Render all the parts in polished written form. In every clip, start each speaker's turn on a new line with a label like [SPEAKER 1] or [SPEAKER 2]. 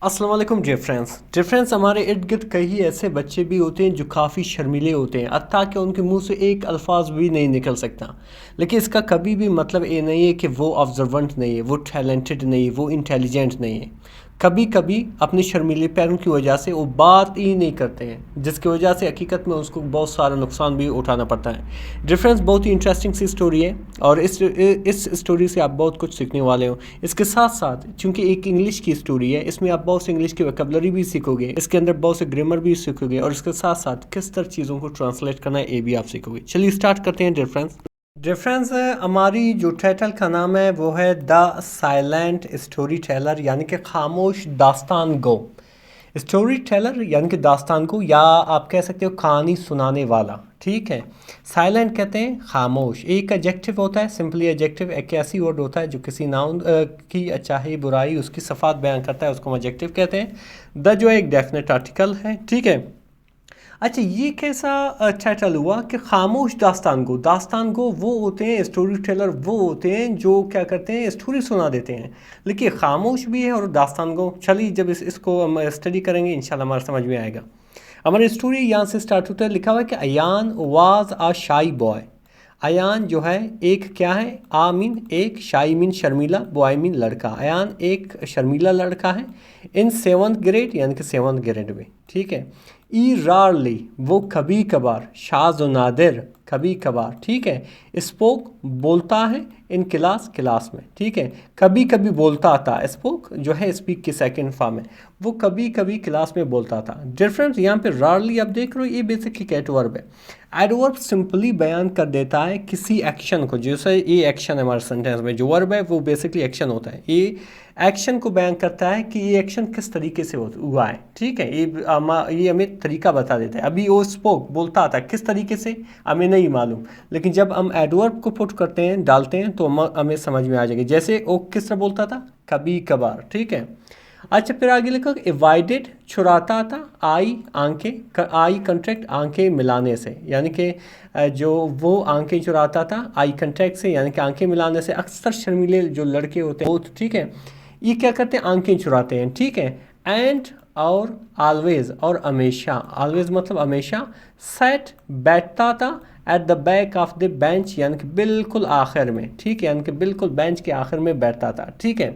[SPEAKER 1] अस्सलाम वालेकुम डिफरेंस हमारे इर्द गिर्द कई ऐसे बच्चे भी होते हैं जो काफ़ी शर्मीले होते हैं, हत्ता कि उनके मुंह से एक अल्फाज भी नहीं निकल सकता। लेकिन इसका कभी भी मतलब ये नहीं है कि वो ऑब्जर्वेंट नहीं है, वो टैलेंटेड नहीं है, वो इंटेलिजेंट नहीं है। कभी कभी अपने शर्मीले पैरों की वजह से वो बात ही नहीं करते हैं, जिसकी वजह से हकीकत में उसको बहुत सारा नुकसान भी उठाना पड़ता है। डिफरेंस बहुत ही इंटरेस्टिंग सी स्टोरी है और इस स्टोरी से आप बहुत कुछ सीखने वाले हो। इसके साथ साथ चूंकि एक इंग्लिश की स्टोरी है, इसमें आप बहुत से इंग्लिश की वोकैबुलरी भी सीखोगे, इसके अंदर बहुत से ग्रामर भी सीखोगे और इसके साथ साथ किस तरह चीज़ों को ट्रांसलेट करना है ये भी आप सीखोगे। चलिए स्टार्ट करते हैं डिफरेंस हमारी जो टाइटल का नाम है वो है द साइलेंट स्टोरी टेलर, यानी कि खामोश दास्तान गो। स्टोरी टेलर यानी कि दास्तान को, या आप कह सकते हो कहानी सुनाने वाला। ठीक है, साइलेंट कहते हैं खामोश। एक एडजेक्टिव होता है, सिंपली एडजेक्टिव एक ऐसी वर्ड होता है जो किसी नाउन की अच्छाई बुराई उसकी सफात बयान करता है, उसको एडजेक्टिव कहते हैं। द जो है एक डेफिनेट आर्टिकल है। ठीक है, अच्छा ये कैसा टाइटल हुआ कि खामोश दास्तान गो वो होते हैं स्टोरी टेलर, वो होते हैं जो क्या करते हैं स्टोरी सुना देते हैं, लेकिन खामोश भी है और दास्तान गो। चलिए जब इसको हम स्टडी करेंगे इंशाल्लाह हमारे समझ में आएगा। हमारी स्टोरी यहाँ से स्टार्ट होता है, लिखा हुआ है कि अयान वाज अ शाई बॉय। अयान जो है एक क्या है, आ मीन एक, शाई मीन शर्मीला, बॉय मीन लड़का। अयान एक शर्मीला लड़का है इन 7th ग्रेड यानी कि 7th ग्रेड में। ठीक है, ई रारली वो कभी कभार, शाज व नादिर कभी कभार। ठीक है, स्पोक बोलता है इन क्लास में। ठीक है, कभी कभी बोलता था, स्पोक जो है स्पीक की सेकंड फॉर्म है, वो कभी कभी क्लास में बोलता था। डिफरेंस यहाँ पे रारली आप देख रहे हो, ये बेसिकली एडवर्ब है। एडवर्ब सिंपली बयान कर देता है किसी एक्शन को, जैसे ये एक्शन है हमारे सेंटेंस में, जो वर्ब है वो बेसिकली एक्शन होता है। ये एक्शन को बयान करता है कि ये एक्शन किस तरीके से हुआ है। ठीक है, ये हमें तरीका बता देता है। अभी वो स्पोक बोलता था, किस तरीके से हमें नहीं मालूम, लेकिन जब हम एडवर्ब को पुट करते हैं, डालते हैं, तो हमें समझ में आ जाएगी। जैसे वो किस तरह बोलता था, कभी कभार। ठीक है, अच्छा फिर आगे लिखा एवाइडेड छुराता था, आई कंट्रैक्ट आंखें मिलाने से, यानी कि जो वो आंखें चुराता था आई कंट्रैक्ट से, यानी कि आंखें मिलाने से। अक्सर शर्मीले जो लड़के होते हैं वो, ठीक है, ये क्या करते हैं, आंखें चुराते हैं। ठीक है, एंड और ऑलवेज और हमेशा, ऑलवेज मतलब हमेशा। सेट बैठता था at the back of the bench, यानी कि बिल्कुल आखिर में। ठीक है, यानी कि बिल्कुल बेंच के आखिर में बैठता था। ठीक है,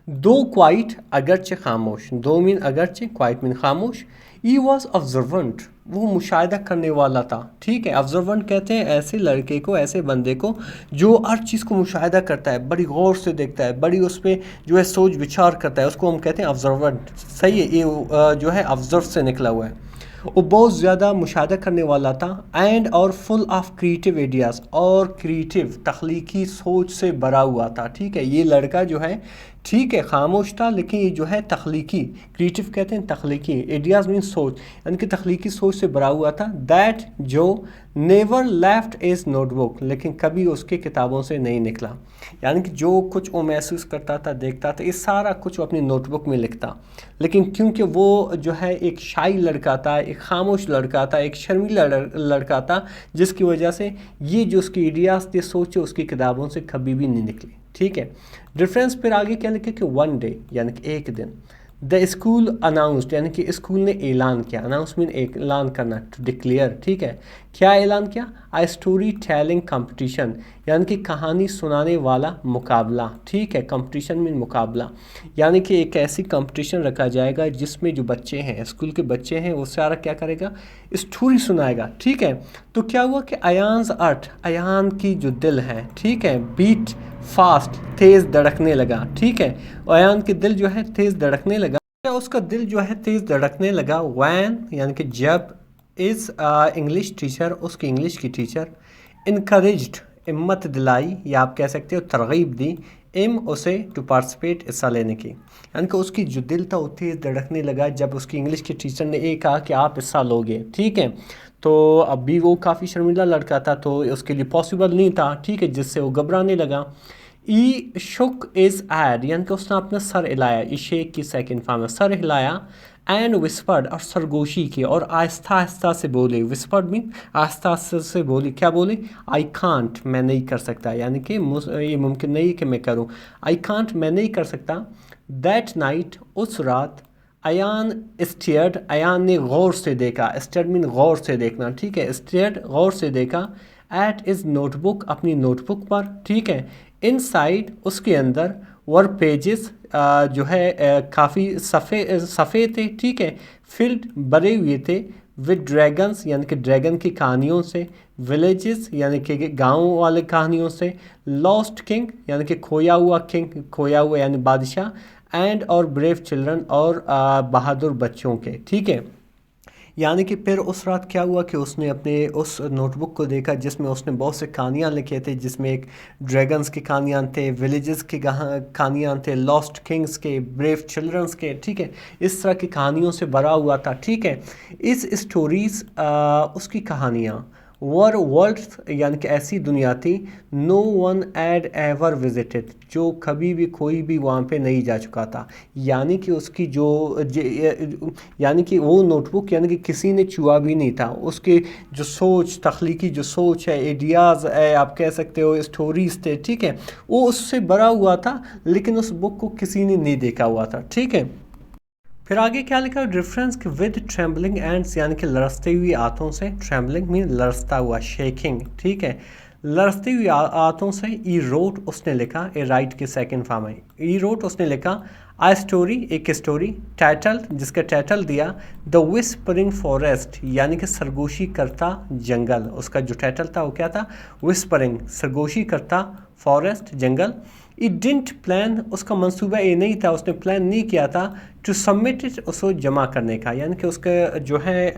[SPEAKER 1] दो क्वाइट अगरचे खामोश, दो मीन अगरचे, क्वाइट मीन खामोश। ई वॉज ऑब्जर्वेंट वो मुशाहिदा करने वाला था। ठीक है, ऑब्जर्वेंट कहते हैं ऐसे लड़के को, ऐसे बंदे को जो हर चीज़ को मुशाहिदा करता है, बड़ी गौर से देखता है, बड़ी उस पर जो है सोच विचार करता है, उसको हम कहते हैं ऑब्जर्वेंट। सही है, ये जो है ऑब्जर्व से निकला हुआ है। वो बहुत ज़्यादा मुशाहिदा करने वाला था। एंड और फुल ऑफ क्रिएटिव आइडियाज़, और क्रिएटिव तख्लीकी सोच से भरा हुआ था। ठीक है, ये लड़का जो है, ठीक है, खामोश था, लेकिन ये जो है तख्लीकी, क्रिएटिव कहते हैं तख्लीकी, आइडियाज़ मीन सोच, यानी कि तख्लीकी सोच से भरा हुआ था। दैट जो नेवर लेफ्ट इज नोटबुक, लेकिन कभी उसके किताबों से नहीं निकला, यानी कि जो कुछ वो महसूस करता था, देखता था, ये सारा कुछ वो अपनी नोटबुक में लिखता। लेकिन क्योंकि वो जो है एक शाई लड़का था, एक खामोश लड़का था, एक शर्मीला लड़का था, जिसकी वजह से ये जो उसकी आइडियाज़ थे, सोचे, उसकी किताबों से कभी भी नहीं निकली। ठीक है, डिफरेंस फिर आगे क्या लिखे कि वन डे यानी कि एक दिन, द स्कूल अनाउंसड यानी कि स्कूल ने ऐलान किया, अनाउंसमेंट ऐलान करना, टू डिक्लेयर। ठीक है, क्या ऐलान किया, आ स्टोरी टेलिंग कंपटीशन, यानी कि कहानी सुनाने वाला मुकाबला। ठीक है, कंपटीशन मीन मुकाबला, यानी कि एक ऐसी कंपटीशन रखा जाएगा जिसमें जो बच्चे हैं, स्कूल के बच्चे हैं, वो सारा क्या करेगा, स्टोरी सुनाएगा। ठीक है, तो क्या हुआ कि अयान्स अर्थ, अयान की जो दिल है, ठीक है, बीट फास्ट तेज़ धड़कने लगा। ठीक है, अयान के दिल जो है तेज़ धड़कने लगा, क्या उसका दिल जो है तेज़ धड़कने लगा, वैन यानी कि जब, इज़ इंग्लिश टीचर उसकी इंग्लिश की टीचर, इनकरेज्ड हिम्मत दिलाई, या आप कह सकते हो तरगीब दी, इम उसे टू पार्टिसिपेट हिस्सा लेने की, यानी कि उसकी जो दिल था वो तेज़ धड़कने लगा जब उसकी इंग्लिश के टीचर ने ये कहा कि आप हिस्सा लोगे। ठीक है, तो अभी वो काफ़ी शर्मिला लड़का था, तो उसके लिए पॉसिबल नहीं था। ठीक है, जिससे वो घबराने लगा। ई शुक इज़ एड, यानी कि उसने अपना सर हिलाया, ई शेक की सेकंड फॉर्म है, सर हिलाया। एंड विस्पर्ड और सरगोशी की, और आहिस्ता आहिस्ता से बोले, विस्पर्ड मीन आहिस्ता आहिस्ता से बोली, क्या बोली, आई कांट मैं नहीं कर सकता, यानी कि ये मुमकिन नहीं कि मैं करूँ, आई कांट मैं नहीं कर सकता, दैट नाइट, उस रात, अयान स्टेयर्ड, अयान ने गौर से देखा, स्टेयर्ड मीन गौर से देखना, ठीक है, स्टेयर्ड गौर से देखा, एट इज नोटबुक, अपनी नोटबुक पर, ठीक है, इनसाइड, उसके अंदर, वर पेजेस, जो है काफ़ी सफ़े थे, ठीक है, फिल्ड, भरे हुए थे, विद ड्रैगन्स यानी कि ड्रैगन की कहानियों से, विलेजेस यानी कि गाँव वाले कहानियों से, लॉस्ट किंग यानी कि खोया हुआ किंग, खोया हुआ यानी बादशाह, एंड और ब्रेव चिल्ड्रन, और बहादुर बच्चों के, ठीक है। यानी कि फिर उस रात क्या हुआ कि उसने अपने उस नोटबुक को देखा जिसमें उसने बहुत से कहानियाँ लिखे थे, जिसमें एक ड्रैगन्स की कहानियाँ थे, विलेजेस की कहानियाँ थे, लॉस्ट किंग्स के, ब्रेव चिल्ड्रंस के, ठीक है, इस तरह की कहानियों से भरा हुआ था, ठीक है। इस स्टोरीज़, उसकी कहानियाँ, वर वर्ल्ड यानी कि ऐसी दुनिया थी, no one had ever visited, जो कभी भी कोई भी वहाँ पे नहीं जा चुका था। यानी कि उसकी यानी कि वो नोटबुक यानी कि किसी ने छुआ भी नहीं था। उसके जो सोच, तख्लीकी जो सोच है, आइडियाज़ है, आप कह सकते हो स्टोरीज थे, ठीक है, वो उससे भरा हुआ था, लेकिन उस बुक को किसी ने नहीं देखा हुआ था, ठीक है। फिर आगे क्या लिखा, डिफरेंस विद ट्रेम्बलिंग एंड्स यानी कि लरसते हुए हाथों से, ट्रेम्बलिंग मीन लरसता हुआ, शेकिंग, ठीक है, लरसते हुए हाथों से, ई रोट उसने लिखा, ए राइट के सेकंड फॉर्म है, ई रोट उसने लिखा, आ स्टोरी एक स्टोरी, टाइटल जिसका टाइटल दिया, द विस्परिंग फॉरेस्ट यानी कि सरगोशी करता जंगल, उसका जो टाइटल था वो क्या था, विस्परिंग सरगोशी करता forest jungle. It didn't plan, उसका मंसूबा ये नहीं था, उसने प्लान नहीं किया था, टू सबमिट इट, उसको जमा करने का, यानी कि उसका जो है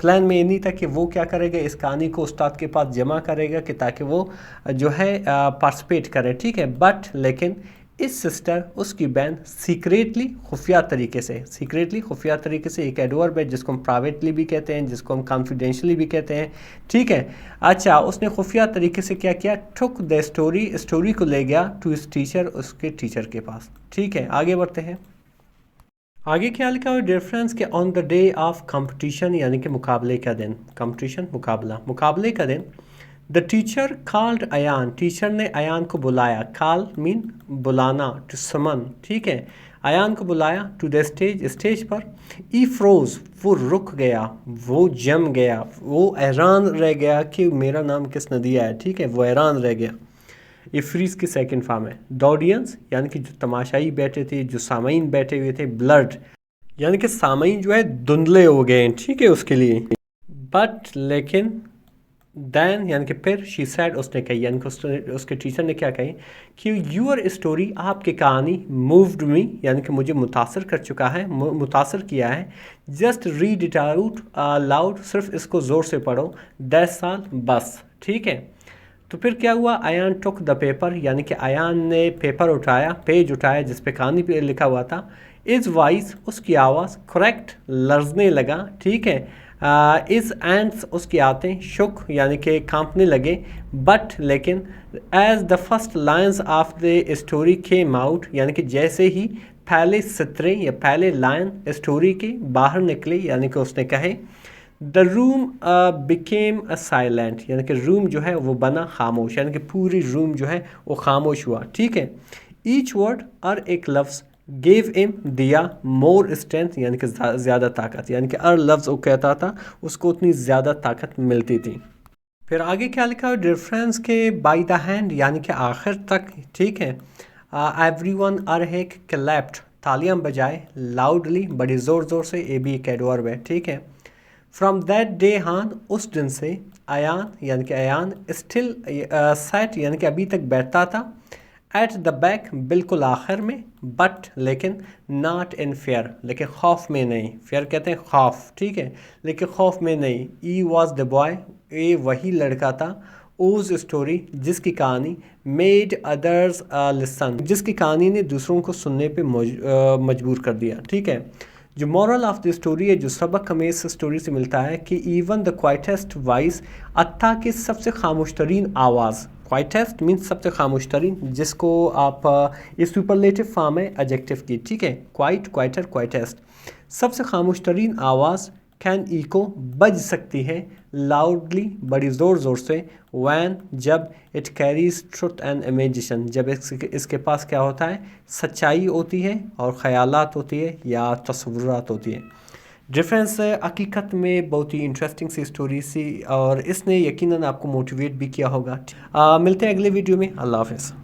[SPEAKER 1] प्लान में ये नहीं था कि वो क्या करेगा, इस कहानी को उस्ताद के पास जमा करेगा कि ताकि वो जो है पार्टिसिपेट करे, ठीक है। बट लेकिन इस सिस्टर, उसकी बहन, सीक्रेटली खुफिया तरीके से, सीक्रेटली खुफिया तरीके से, एक एडवर्ब है जिसको हम प्राइवेटली भी कहते हैं, जिसको हम कॉन्फिडेंशियली भी कहते हैं, ठीक है। अच्छा, उसने खुफिया तरीके से क्या किया, टुक द स्टोरी, स्टोरी को ले गया टू हिज टीचर, उसके टीचर के पास, ठीक है। आगे बढ़ते हैं। आगे क्या लिखा हुआ, डिफरेंस के on the day of competition यानी कि मुकाबले का दिन, कंपटीशन मुकाबला, मुकाबले का दिन, the teacher called Ayan, teacher ने अयान को बुलाया, कॉल मीन बुलाना, टू समन, ठीक है, अयान को बुलाया, टू द स्टेज, स्टेज पर, ई फ्रोज वो रुक गया, वो जम गया, वो हैरान रह गया कि मेरा नाम किसने दिया है, ठीक है, वो हैरान रह गया। ये फ्रीज की सेकंड फॉर्म है। द ऑडियंस यानी कि जो तमाशाई बैठे थे, जो सामाइन बैठे हुए थे, ब्लड यानी कि सामाइन जो है धुंधले हो गए, ठीक है, उसके लिए। बट लेकिन दैन यानी कि फिर, शी सैड उसने कही, यानी कि उसके टीचर ने क्या कही कि यूर स्टोरी, आपकी कहानी, मूव्ड मी यानी कि मुझे मुतासर कर चुका है, मुतासर किया है, just read it out loud, सिर्फ इसको ज़ोर से पढ़ो, 10 साल बस, ठीक है। तो फिर क्या हुआ, अयान टुक द पेपर यानी कि अयान ने पेपर उठाया, पेज उठाया जिस पे कहानी पे लिखा हुआ था, इज़ वॉइस उसकी आवाज़, करेक्ट लर्जने लगा, ठीक है, इज़ एंड्स उसकी आते, शुक यानी कि कांपने लगे, बट लेकिन, as the first lines of the story came out यानी कि जैसे ही पहले सतरे या पहले लाइन स्टोरी के बाहर निकले, यानी कि उसने कहे, the room became a silent यानी कि रूम जो है वो बना खामोश, यानी कि पूरी रूम जो है वो खामोश हुआ, ठीक है। ईच वर्ड और एक लफ्ज़, गेव इम दिया, मोर स्ट्रेंथ यानी कि ज़्यादा ताकत, यानी कि हर लफ्ज़ वो कहता था उसको उतनी ज़्यादा ताकत मिलती थी। फिर आगे क्या लिखा है, डिफरेंस के बाई द हैंड यानी कि आखिर तक, ठीक है, एवरी वन अर एक क्लैप्ड तालियां बजाए, लाउडली बड़ी ज़ोर ज़ोर से, ये भी एक एडवर्ब है, ठीक है। फ्रॉम दैट डे हान उस दिन से, अयान यानी कि अयान, स्टिल सेट यानी कि अभी तक बैठता था, एट द बैक बिल्कुल आखिर में, बट लेकिन, नॉट इन फेयर लेकिन खौफ में नहीं, फेयर कहते हैं खौफ, ठीक है, लेकिन खौफ में नहीं, ई वॉज द बॉय, ये वही लड़का था, ओज स्टोरी जिसकी कहानी, मेड अदर्स लिसन जिसकी कहानी ने दूसरों को सुनने पे मजबूर कर दिया, ठीक है। जो मॉरल ऑफ द स्टोरी है, जो सबक हमें इस स्टोरी से मिलता है कि इवन द क्वाइटेस्ट वॉइस, अत्ता की सबसे खामोश तरीन आवाज़, क्वाइटेस्ट मीन्स सबसे खामोश तरीन, जिसको आप ये सुपरलेटिव फॉर्म है एडजेक्टिव की, ठीक है, क्वाइट, क्वाइटर, क्वाइटेस्ट, सबसे खामोश तरीन आवाज़,
[SPEAKER 2] कैन इको बज सकती है लाउडली बड़ी ज़ोर ज़ोर से, वैन जब, it carries truth and imagination जब इसके पास क्या होता है, सच्चाई होती है और ख़यालात होती है या तस्वुरात होती है। डिफरेंस हकीकत में बहुत ही इंटरेस्टिंग सी स्टोरी सी और इसने यकीनन आपको मोटिवेट भी किया होगा। मिलते हैं अगले वीडियो में। अल्लाह हाफ़िज़।